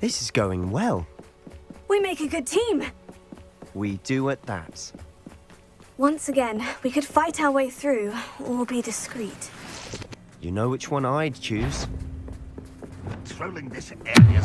This is going well. We make a good team. We do at that. Once again, we could fight our way through, or be discreet. You know which one I'd choose. Patrolling this area's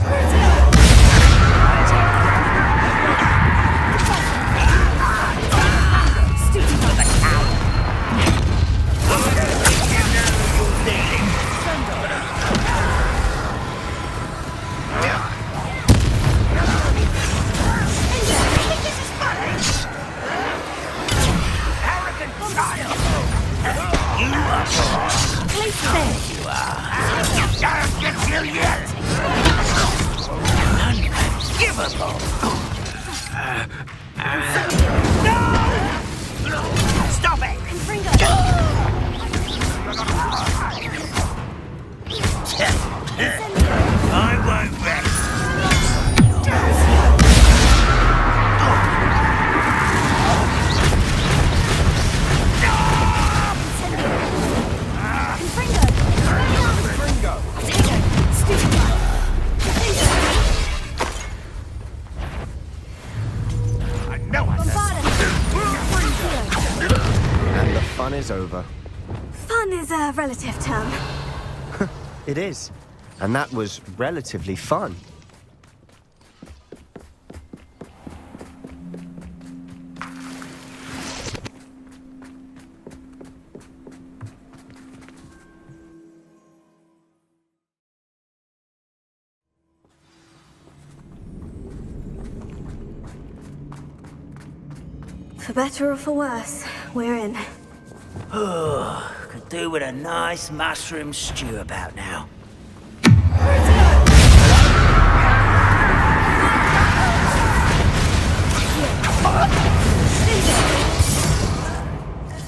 Stop it! I won't rest. And the fun is over. Fun is a relative term. It is. And that was relatively fun. For better or for worse, we're in. Could do with a nice mushroom stew about now.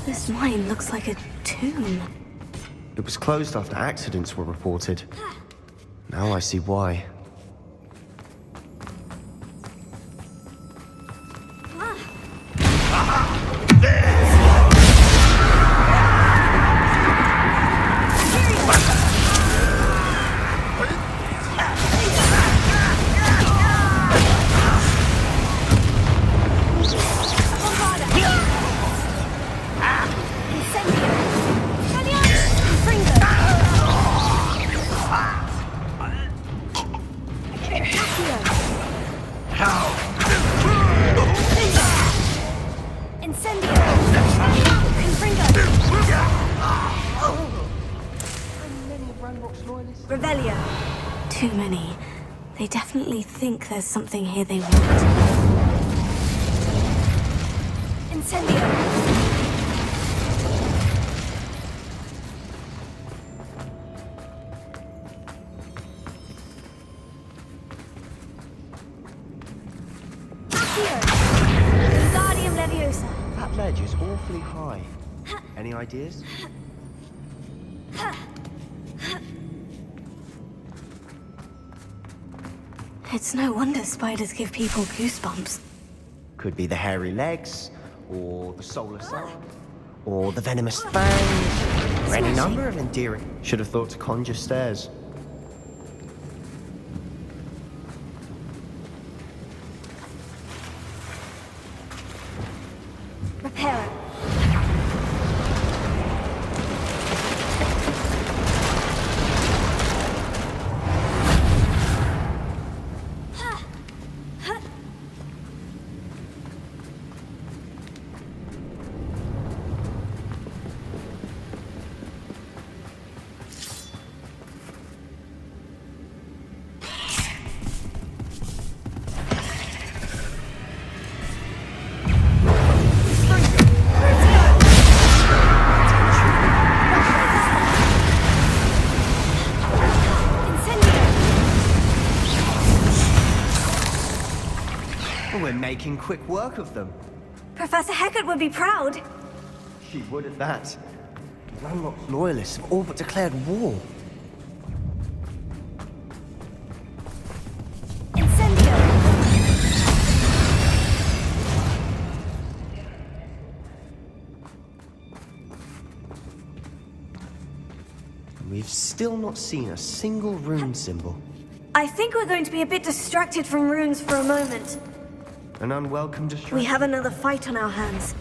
This mine looks like a tomb. It was closed after accidents were reported. Now I see why. Revelio. Too many. They definitely think there's something here they want. Incendio. Wingardium Leviosa. That ledge is awfully high. Any ideas? It's no wonder spiders give people goosebumps. Could be the hairy legs, or the solar sun, or the venomous fangs, or any number of endearing. Should have thought to conjure stairs. Reparo. We're making quick work of them. Professor Hecat would be proud. She would at that. The landlocked loyalists have all but declared war. Incendio. We've still not seen a single rune symbol. I think we're going to be a bit distracted from runes for a moment. An unwelcome distraction. We have another fight on our hands.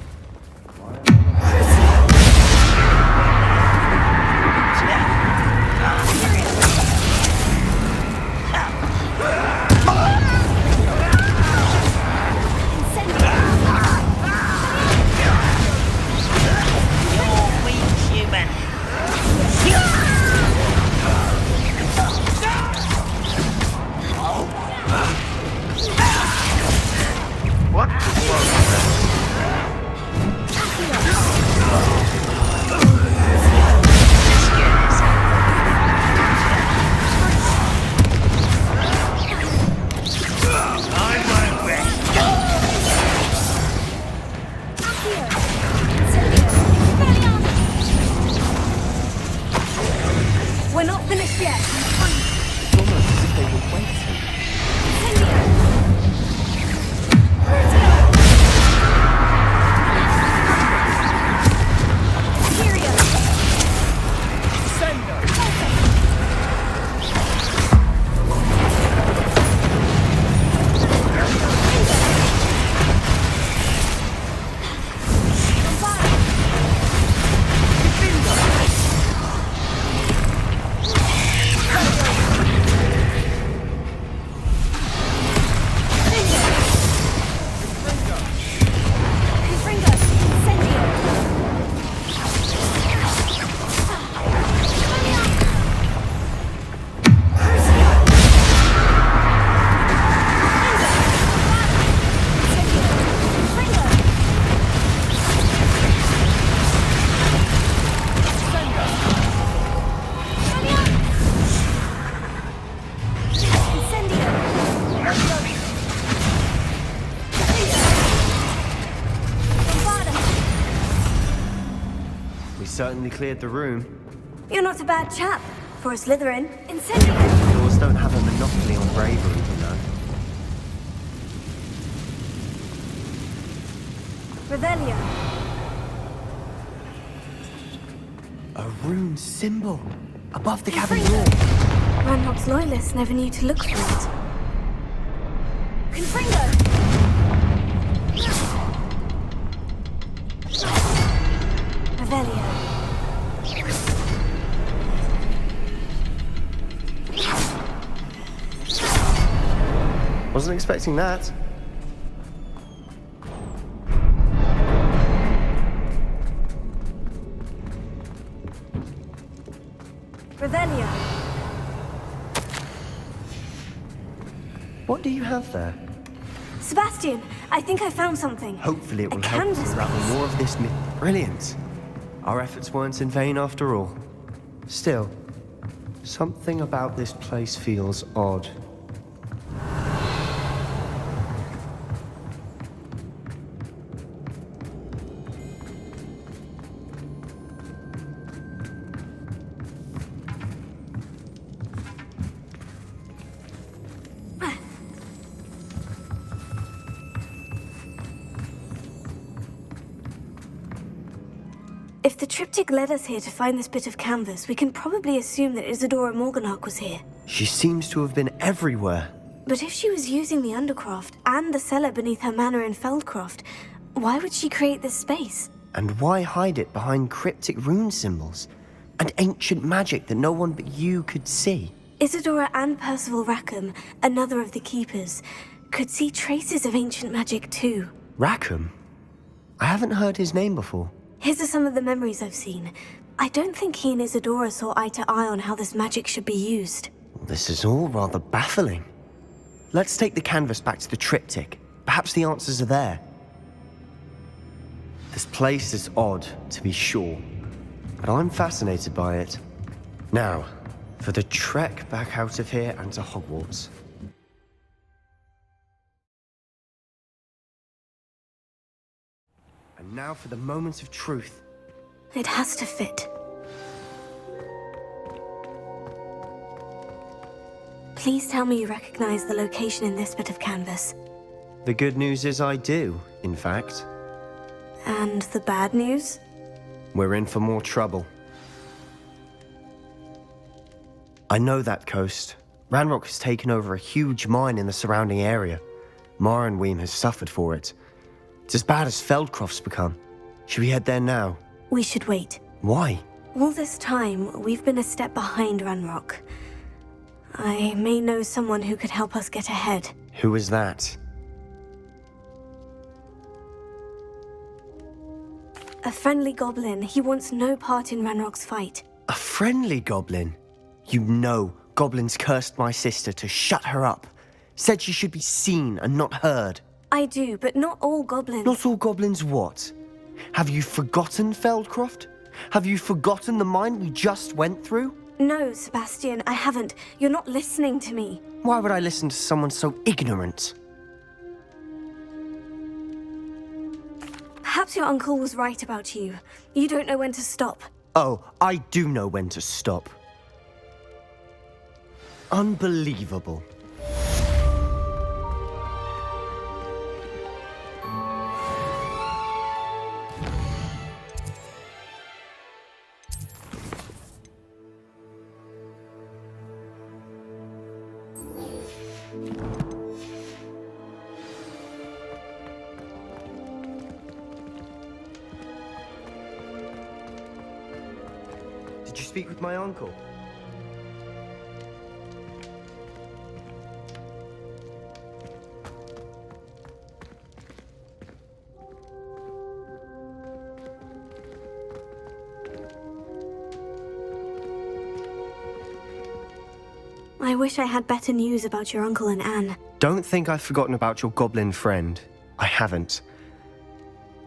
What was that? I won't rest. We're not finished yet. It's almost as if they were waiting. Certainly cleared the room. You're not a bad chap for a Slytherin. Incendiary! Doors don't have a monopoly on bravery, you know. Revelio. A rune symbol above the cabin door. Ranrock's loyalists never knew to look for it. Confringo! Revelio. Wasn't expecting that. Revelio. What do you have there? Sebastian, I think I found something. Hopefully it will A help us canvas unravel piece. more of this myth. Brilliant. Our efforts weren't in vain after all. Still, something about this place feels odd. If the triptych led us here to find this bit of canvas, we can probably assume that Isadora Morganhawk was here. She seems to have been everywhere. But if she was using the Undercroft and the cellar beneath her manor in Feldcroft, why would she create this space? And why hide it behind cryptic rune symbols and ancient magic that no one but you could see? Isadora and Percival Rackham, another of the Keepers, could see traces of ancient magic too. Rackham? I haven't heard his name before. His are some of the memories I've seen. I don't think he and Isadora saw eye to eye on how this magic should be used. This is all rather baffling. Let's take the canvas back to the triptych. Perhaps the answers are there. This place is odd, to be sure, but I'm fascinated by it. Now, for the trek back out of here and to Hogwarts. And now for the moment of truth. It has to fit. Please tell me you recognize the location in this bit of canvas. The good news is I do, in fact. And the bad news? We're in for more trouble. I know that coast. Ranrock has taken over a huge mine in the surrounding area. Morrowind has suffered for it. It's as bad as Feldcroft's become. Should we head there now? We should wait. Why? All this time, we've been a step behind Ranrock. I may know someone who could help us get ahead. Who is that? A friendly goblin. He wants no part in Ranrock's fight. A friendly goblin? You know, goblins cursed my sister to shut her up. Said she should be seen and not heard. I do, but not all goblins. Not all goblins what? Have you forgotten Feldcroft? Have you forgotten the mine we just went through? No, Sebastian, I haven't. You're not listening to me. Why would I listen to someone so ignorant? Perhaps your uncle was right about you. You don't know when to stop. Oh, I do know when to stop. Unbelievable. Did you speak with my uncle? I wish I had better news about your uncle and Anne. Don't think I've forgotten about your goblin friend. I haven't.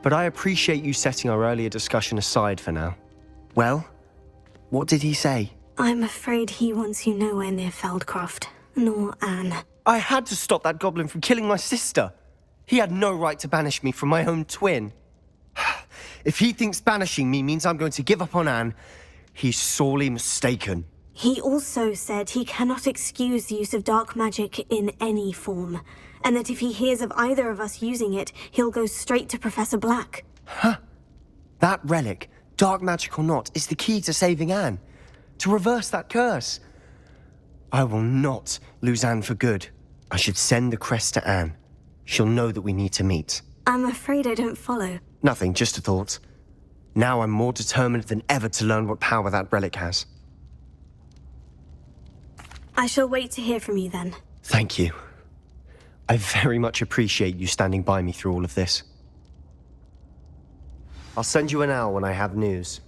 But I appreciate you setting our earlier discussion aside for now. Well, what did he say? I'm afraid he wants you nowhere near Feldcroft, nor Anne. I had to stop that goblin from killing my sister. He had no right to banish me from my own twin. If he thinks banishing me means I'm going to give up on Anne, he's sorely mistaken. He also said he cannot excuse the use of dark magic in any form, and that if he hears of either of us using it, he'll go straight to Professor Black. Huh? That relic, dark magic or not, is the key to saving Anne. To reverse that curse. I will not lose Anne for good. I should send the crest to Anne. She'll know that we need to meet. I'm afraid I don't follow. Nothing, just a thought. Now I'm more determined than ever to learn what power that relic has. I shall wait to hear from you then. Thank you. I very much appreciate you standing by me through all of this. I'll send you an owl when I have news.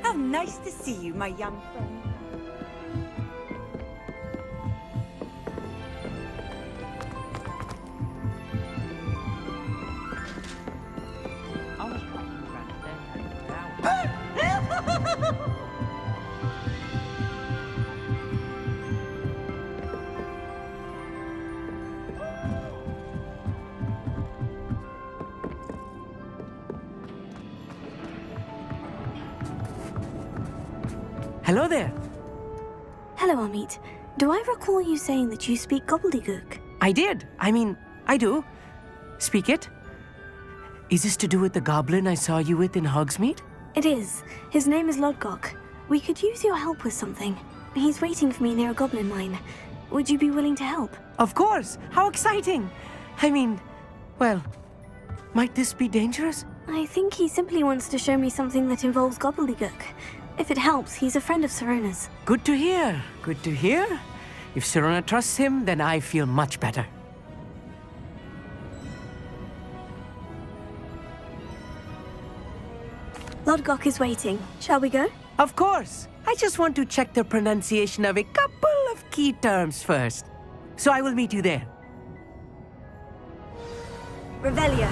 How nice to see you, my young friend. Hello there. Hello, Amit. Do I recall you saying that you speak gobbledygook? I did. I do. Speak it. Is this to do with the goblin I saw you with in Hogsmeade? It is. His name is Lodgok. We could use your help with something. He's waiting for me near a goblin mine. Would you be willing to help? Of course. How exciting. Well, might this be dangerous? I think he simply wants to show me something that involves gobbledygook. If it helps, he's a friend of Sirona's. Good to hear. Good to hear. If Sirona trusts him, then I feel much better. Lodgok is waiting. Shall we go? Of course. I just want to check the pronunciation of a couple of key terms first. So I will meet you there. Revelio.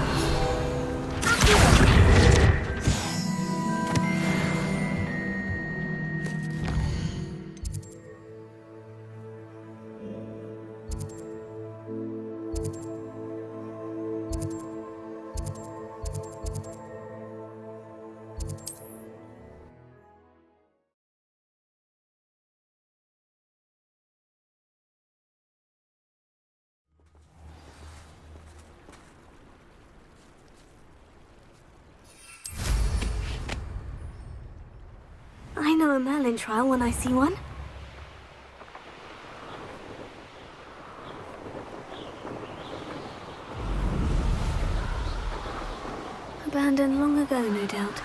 I know a Merlin trial when I see one. Abandoned long ago, no doubt.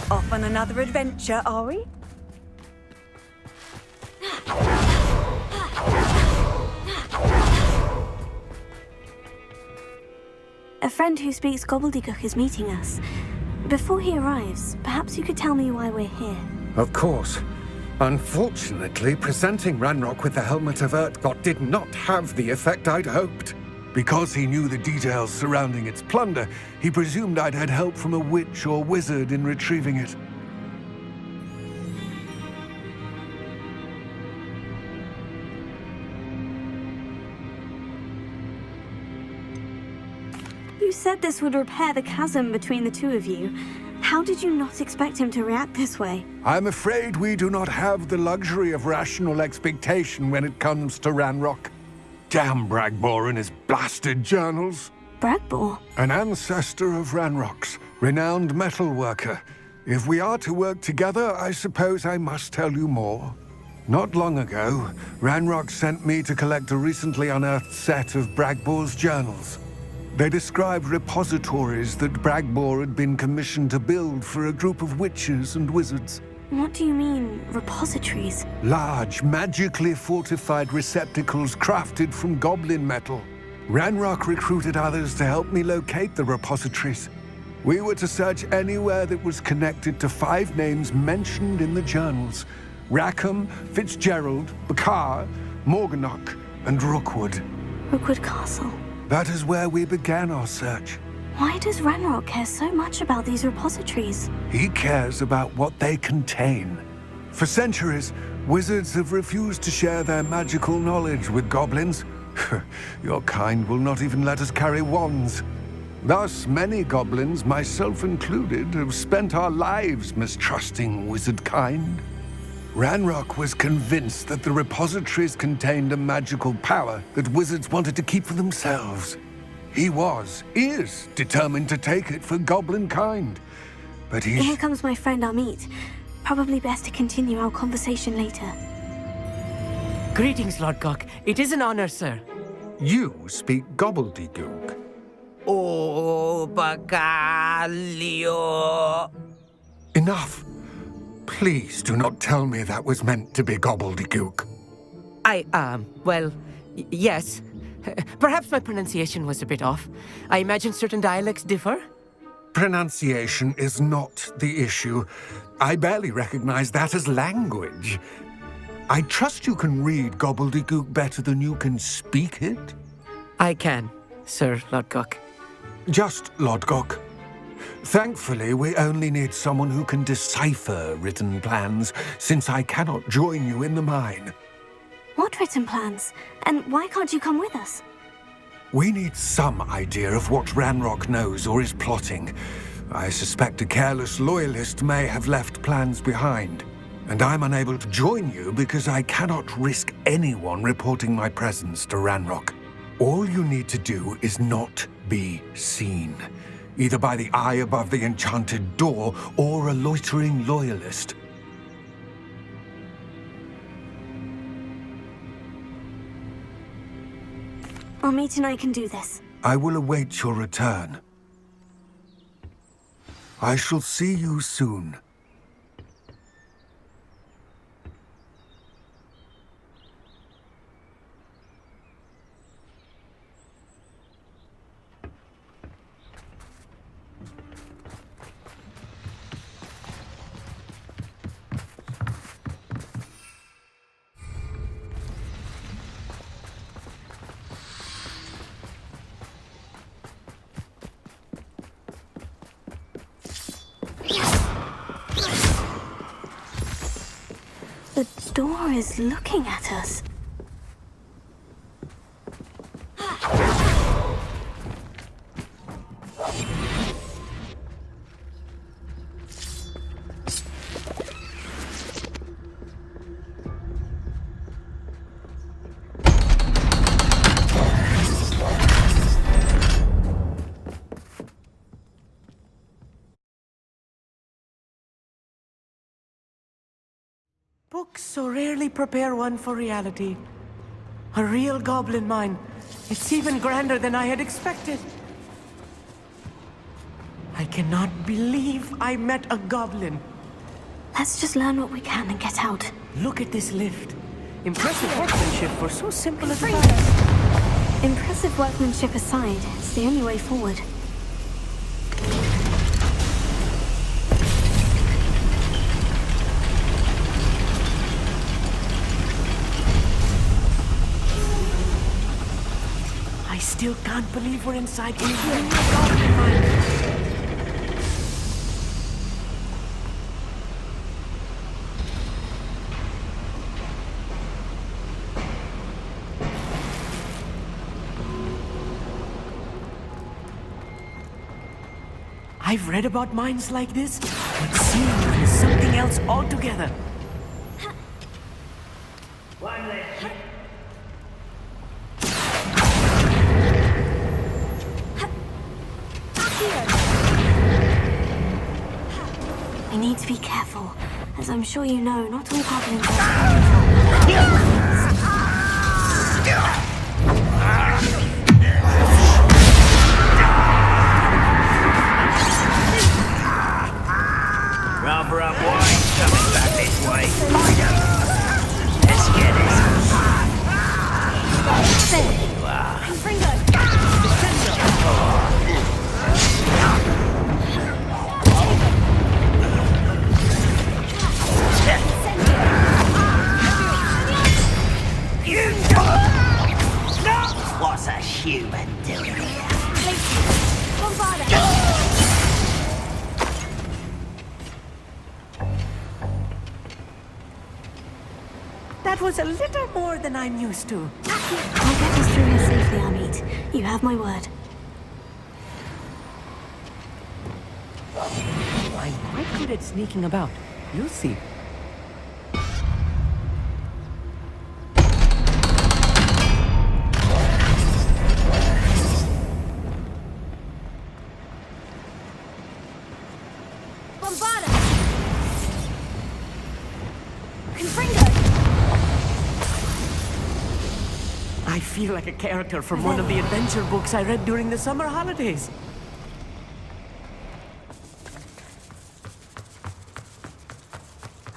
Off on another adventure, are we? A friend who speaks gobbledygook is meeting us. Before he arrives, perhaps you could tell me why we're here. Of course. Unfortunately, presenting Ranrock with the Helmet of Urtkot did not have the effect I'd hoped. Because he knew the details surrounding its plunder, he presumed I'd had help from a witch or wizard in retrieving it. You said this would repair the chasm between the two of you. How did you not expect him to react this way? I'm afraid we do not have the luxury of rational expectation when it comes to Ranrock. Damn Bragbor and his blasted journals. Bragbor? An ancestor of Ranrock's, renowned metal worker. If we are to work together, I suppose I must tell you more. Not long ago, Ranrock sent me to collect a recently unearthed set of Bragbor's journals. They described repositories that Bragbor had been commissioned to build for a group of witches and wizards. What do you mean, repositories? Large, magically fortified receptacles crafted from goblin metal. Ranrock recruited others to help me locate the repositories. We were to search anywhere that was connected to 5 names mentioned in the journals: Rackham, Fitzgerald, Bakar, Morganach, and Rookwood. Rookwood Castle. That is where we began our search. Why does Ranrock care so much about these repositories? He cares about what they contain. For centuries, wizards have refused to share their magical knowledge with goblins. Your kind will not even let us carry wands. Thus, many goblins, myself included, have spent our lives mistrusting wizard kind. Ranrock was convinced that the repositories contained a magical power that wizards wanted to keep for themselves. He is determined to take it for goblin kind. But Here comes my friend Amit. Probably best to continue our conversation later. Greetings, Lord Cock. It is an honor, sir. You speak gobbledygook. Oh, Bacalio. Enough. Please do not tell me that was meant to be gobbledygook. Well, yes. Perhaps my pronunciation was a bit off. I imagine certain dialects differ. Pronunciation is not the issue. I barely recognize that as language. I trust you can read gobbledygook better than you can speak it? I can, Sir Lodgok. Just Lodgok. Thankfully, we only need someone who can decipher written plans, since I cannot join you in the mine. What written plans? And why can't you come with us? We need some idea of what Ranrock knows or is plotting. I suspect a careless loyalist may have left plans behind. And I'm unable to join you because I cannot risk anyone reporting my presence to Ranrock. All you need to do is not be seen, either by the eye above the enchanted door or a loitering loyalist. Amit and I can do this. I will await your return. I shall see you soon. The door is looking at us. Books so rarely prepare one for reality. A real goblin mine. It's even grander than I had expected. I cannot believe I met a goblin. Let's just learn what we can and get out. Look at this lift. Impressive workmanship for so simple a device. Impressive workmanship aside, it's the only way forward. I still can't believe we're inside a real goblin mine. I've read about mines like this, but seeing one is something else altogether. One left. We need to be careful. As I'm sure you know, not all goblins are... Rather up wine coming back this way. Let's get it. There. You are. You What's a human doing here? That was a little more than I'm used to. I'll get us through here safely, Amit. You have my word. I'm quite good at sneaking about. You'll see. I feel like a character from one of the adventure books I read during the summer holidays.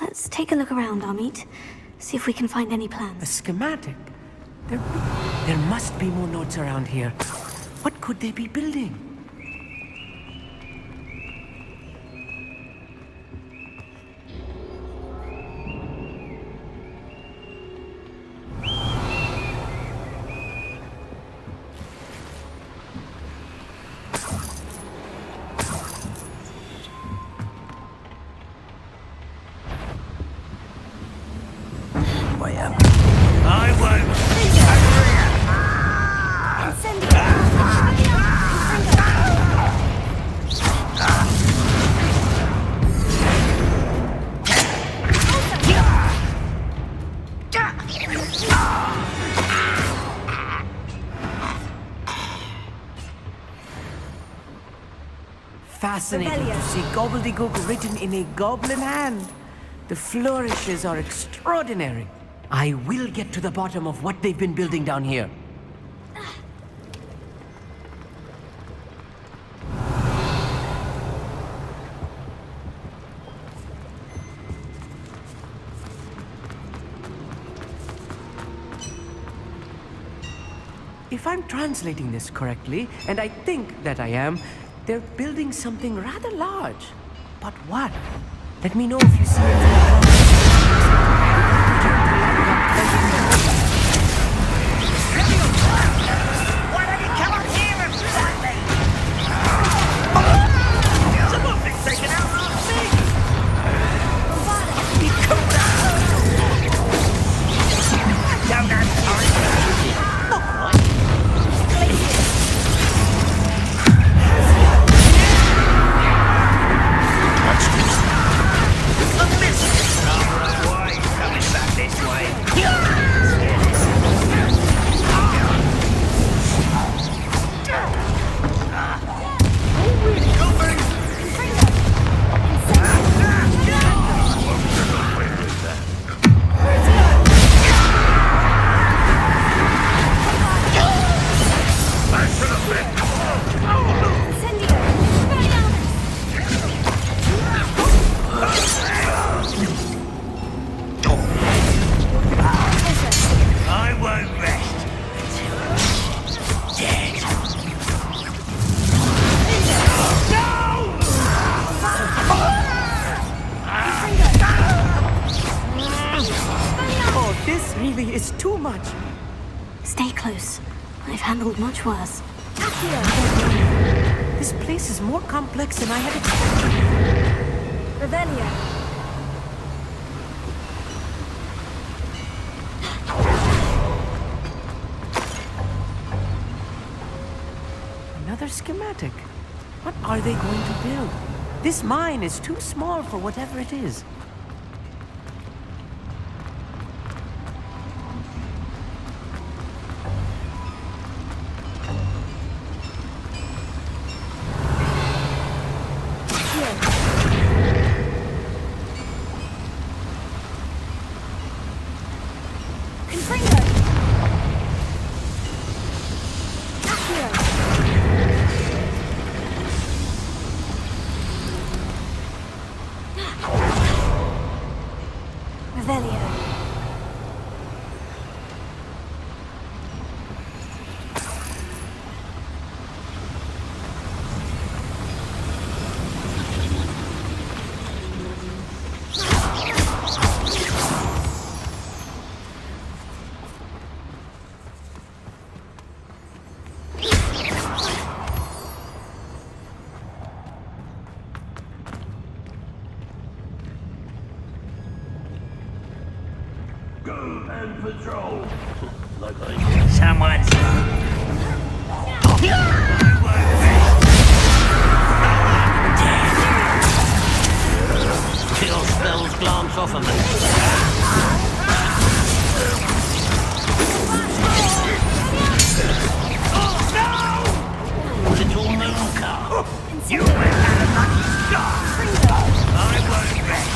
Let's take a look around, Amit. See if we can find any A plans. schematic? There must be more notes around here. What could they be building? I won't. fascinating Revelio. to see gobbledygook written in a goblin hand. The flourishes are extraordinary. I will get to the bottom of what they've been building down here. If I'm translating this correctly, and I think that I am, they're building something rather large. But what? Let me know if you see it. Why don't you come up here and fight me? Someone's been taken out last week! You cool down! Don't have time. I won't rest until dead. Oh, this really is too much. Stay close. I've handled much worse. This place is more complex than I had expected. Revelio. Another schematic. What are they going to build? This mine is too small for whatever it is. Revelio. Go and patrol. Like I someone's. Kill spells glance off of me. Oh no! Little moon car. You went out of lucky shot. I won't rest.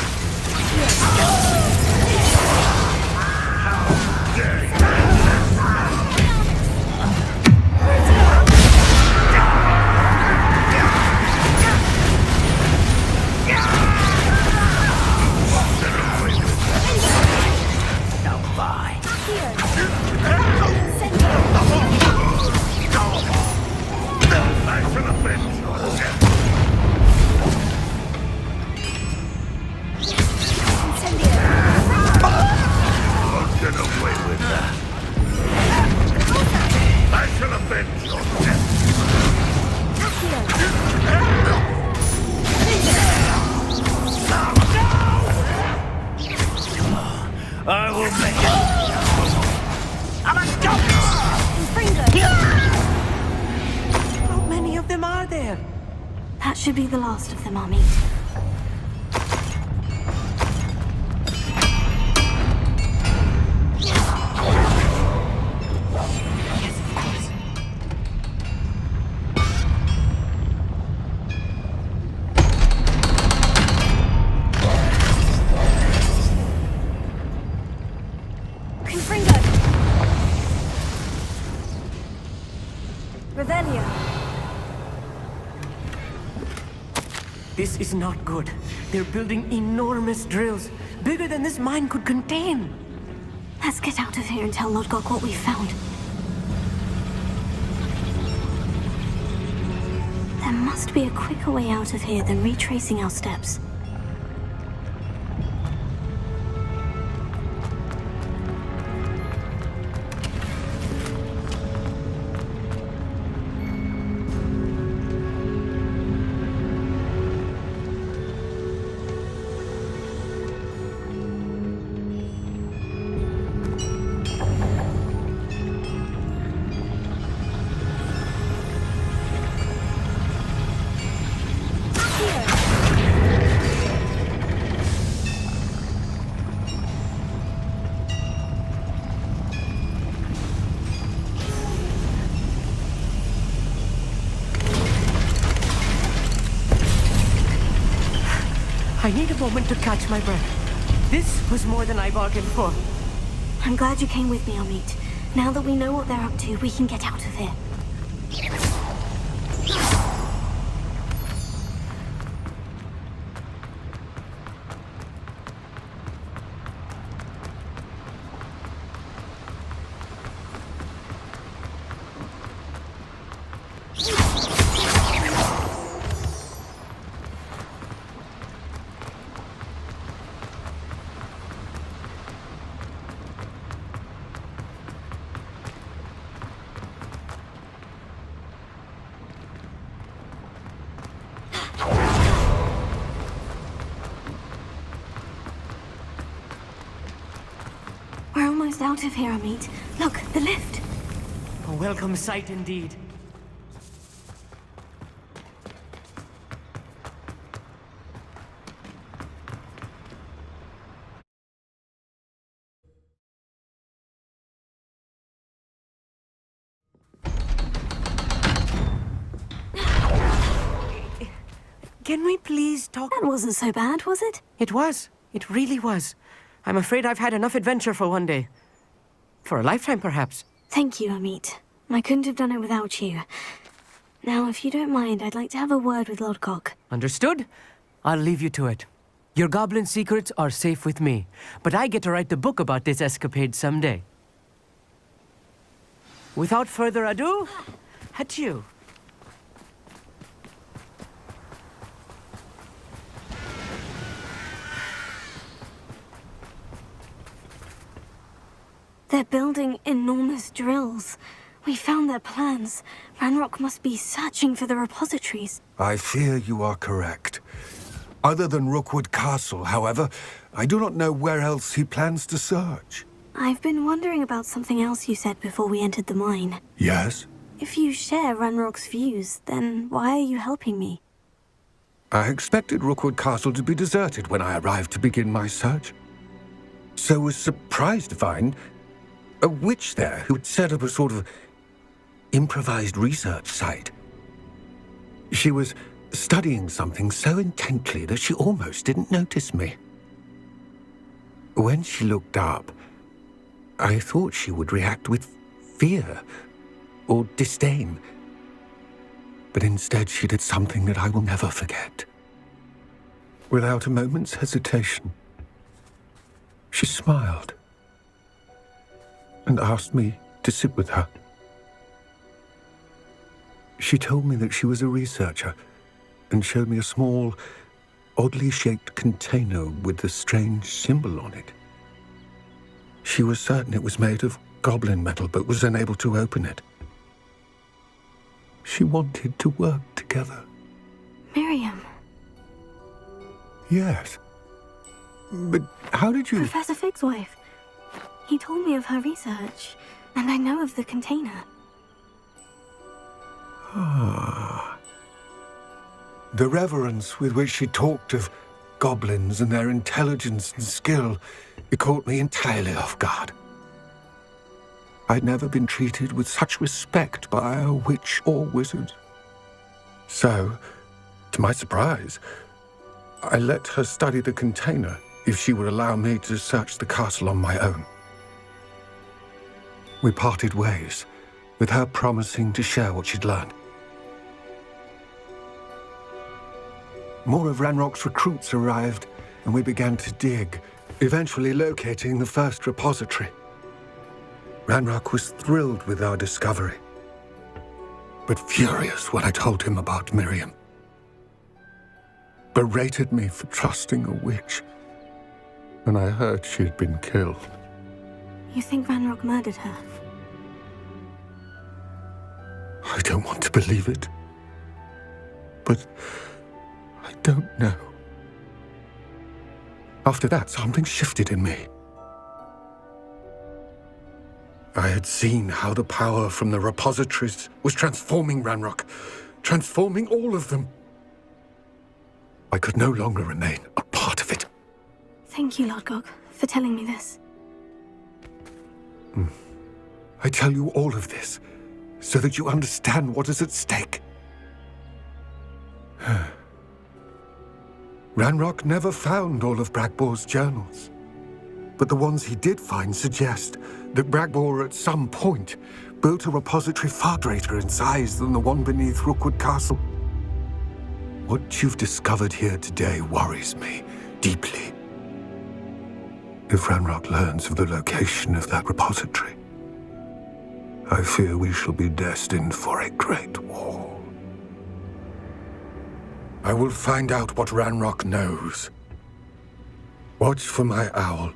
I will make it. I'm a How many of them are there? That should be the last of them, Army. This is not good. They're building enormous drills, bigger than this mine could contain. Let's get out of here and tell Lodgok what we found. There must be a quicker way out of here than retracing our steps. I need a moment to catch my breath. This was more than I bargained for. I'm glad you came with me, Amit. Now that we know what they're up to, we can get out of here. We're almost out of here, Amit. Look, the lift. A welcome sight indeed. Can we please talk? That wasn't so bad, was it? It was. It really was. I'm afraid I've had enough adventure for one day. For a lifetime, perhaps. Thank you, Amit. I couldn't have done it without you. Now, if you don't mind, I'd like to have a word with Lodgok. Understood? I'll leave you to it. Your goblin secrets are safe with me, but I get to write the book about this escapade someday. Without further ado, adieu. They're building enormous drills. We found their plans. Ranrock must be searching for the repositories. I fear you are correct. Other than Rookwood Castle, however, I do not know where else he plans to search. I've been wondering about something else you said before we entered the mine. Yes? If you share Ranrock's views, then why are you helping me? I expected Rookwood Castle to be deserted when I arrived to begin my search. So was surprised to find a witch there who had set up a sort of improvised research site. She was studying something so intently that she almost didn't notice me. When she looked up, I thought she would react with fear or disdain. But instead she did something that I will never forget. Without a moment's hesitation, she smiled and asked me to sit with her. She told me that she was a researcher and showed me a small, oddly shaped container with a strange symbol on it. She was certain it was made of goblin metal, but was unable to open it. She wanted to work together. Miriam. Yes. But how did you... Professor Fig's wife. He told me of her research, and I know of the container. Ah. The reverence with which she talked of goblins and their intelligence and skill, it caught me entirely off guard. I'd never been treated with such respect by a witch or wizard. So, to my surprise, I let her study the container if she would allow me to search the castle on my own. We parted ways, with her promising to share what she'd learned. more of Ranrock's recruits arrived, and we began to dig, eventually locating the first repository. Ranrock was thrilled with our discovery, but furious when I told him about Miriam. Berated me for trusting a witch, and I heard she had been killed. You think Ranrock murdered her? I don't want to believe it, but I don't know. After that, something shifted in me. I had seen how the power from the repositories was transforming Ranrock, transforming all of them. I could no longer remain a part of it. Thank you, Lord Gog, for telling me this. I tell you all of this so that you understand what is at stake. Ranrock never found all of Bragbor's journals, but the ones he did find suggest that Bragbor at some point built a repository far greater in size than the one beneath Rookwood Castle. What you've discovered here today worries me deeply. If Ranrock learns of the location of that repository, I fear we shall be destined for a great war. I will find out what Ranrock knows. Watch for my owl.